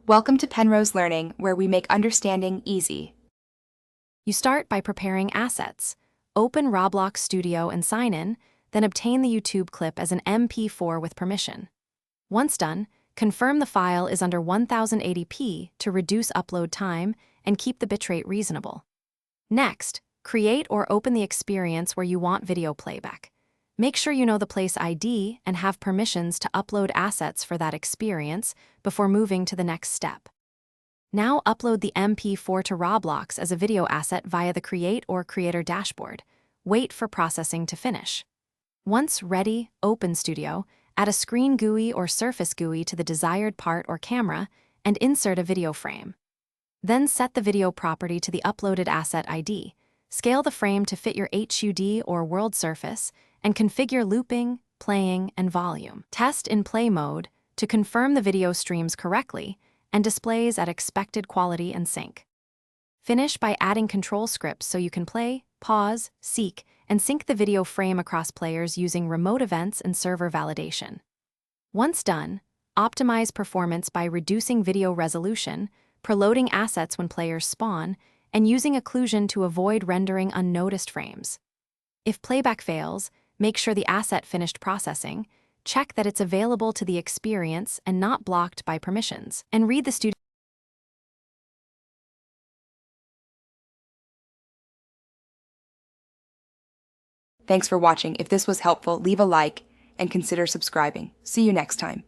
Welcome to Penrose Learning, where we make understanding easy. You start by preparing assets. Open Roblox Studio and sign in, then obtain the YouTube clip as an MP4 with permission. Once done, confirm the file is under 1080p to reduce upload time and keep the bitrate reasonable. Next, create or open the experience where you want video playback. Make sure you know the place ID and have permissions to upload assets for that experience before moving to the next step. Now upload the MP4 to Roblox as a video asset via the Create or Creator dashboard. Wait for processing to finish. Once ready, open Studio, add a screen GUI or surface GUI to the desired part or camera, and insert a video frame. Then set the video property to the uploaded asset ID. Scale the frame to fit your HUD or world surface, and configure looping, playing, and volume. Test in play mode to confirm the video streams correctly and displays at expected quality and sync. Finish by adding control scripts so you can play, pause, seek, and sync the video frame across players using remote events and server validation. Once done, optimize performance by reducing video resolution, preloading assets when players spawn, and using occlusion to avoid rendering unnoticed frames. If playback fails, make sure the asset finished processing, check that it's available to the experience and not blocked by permissions, and read the studio. Thanks for watching. If this was helpful, leave a like and consider subscribing. See you next time.